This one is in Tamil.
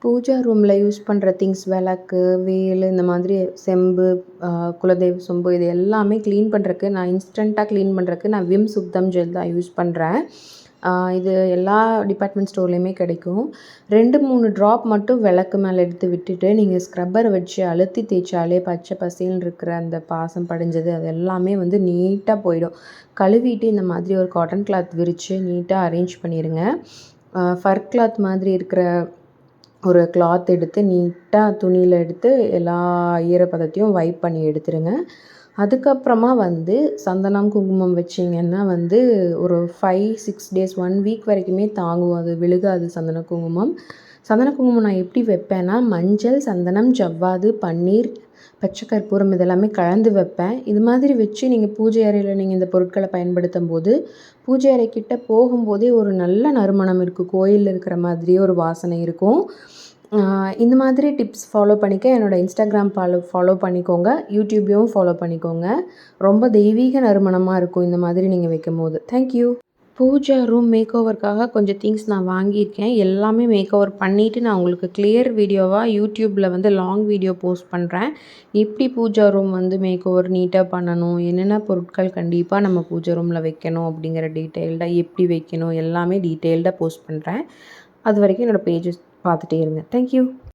பூஜா ரூமில் யூஸ் பண்ணுற திங்ஸ் விளக்கு, வேல் இந்த மாதிரி செம்பு, குலதெய்வ சொம்பு இது எல்லாமே க்ளீன் பண்ணுறக்கு நான் இன்ஸ்டண்ட்டாக க்ளீன் பண்ணுறக்கு நான் விம் சுத்தம் ஜெல் தான் யூஸ் பண்ணுறேன். இது எல்லா டிபார்ட்மெண்ட் ஸ்டோர்லேயுமே கிடைக்கும். 2, 3 ட்ராப் மட்டும் விளக்கு மேலே எடுத்து விட்டுட்டு நீங்கள் ஸ்க்ரப்பரை வச்சு அழுத்தி தேய்ச்சாலே பச்சை பசேல்னு இருக்கிற அந்த பாசம் படிஞ்சது அது எல்லாமே வந்து நீட்டாக போயிடும். கழுவிட்டு இந்த மாதிரி ஒரு காட்டன் கிளாத் விரித்து நீட்டாக அரேஞ்ச் பண்ணிடுங்க. ஃபர் கிளாத் மாதிரி இருக்கிற ஒரு கிளாத் எடுத்து நீட்டாக துணியில் எடுத்து எல்லா ஈரப்பதத்தையும் வைப் பண்ணி எடுத்துருங்க. அதுக்கப்புறமா வந்து சந்தனம், குங்குமம் வச்சிங்கன்னா வந்து ஒரு 5, 6 டேஸ் 1 வீக் வரைக்குமே தாங்கும். அது விழுகாது சந்தன குங்குமம். சந்தன குங்குமம் நான் எப்படி வைப்பேன்னா, மஞ்சள், சந்தனம், ஜவ்வாது, பன்னீர், பச்சை கற்பூரம் இதெல்லாமே கலந்து வைப்பேன். இது மாதிரி வச்சு நீங்கள் பூஜை அறையில் நீங்கள் இந்த பொருட்களை பயன்படுத்தும்போது, பூஜை அறைக்கிட்ட போகும்போதே ஒரு நல்ல நறுமணம் இருக்கும். கோயிலில் இருக்கிற மாதிரியே ஒரு வாசனை இருக்கும். இந்த மாதிரி டிப்ஸ் ஃபாலோ பண்ணிக்க என்னோடய இன்ஸ்டாகிராம் ஃபாலோ பண்ணிக்கோங்க. யூடியூப்பையும் ஃபாலோ பண்ணிக்கோங்க. ரொம்ப தெய்வீக நறுமணமாக இருக்கும் இந்த மாதிரி நீங்கள் வைக்கும்போது. தேங்க்யூ. பூஜா ரூம் மேக் ஓவருக்காக கொஞ்சம் திங்ஸ் நான் வாங்கியிருக்கேன். எல்லாமே மேக் ஓவர் பண்ணிவிட்டு நான் உங்களுக்கு கிளியர் வீடியோவாக யூடியூப்பில் வந்து லாங் வீடியோ போஸ்ட் பண்ணுறேன். எப்படி பூஜா ரூம் வந்து மேக் ஓவர் நீட்டாக பண்ணணும், என்னென்ன பொருட்கள் கண்டிப்பாக நம்ம பூஜா ரூமில் வைக்கணும் அப்படிங்கிற டீட்டெயில்டாக எப்படி வைக்கணும் எல்லாமே டீட்டெயில்டாக போஸ்ட் பண்ணுறேன். அது வரைக்கும் என்னோடய பேஜஸ் பார்த்துட்டே இருங்க. தேங்க்யூ.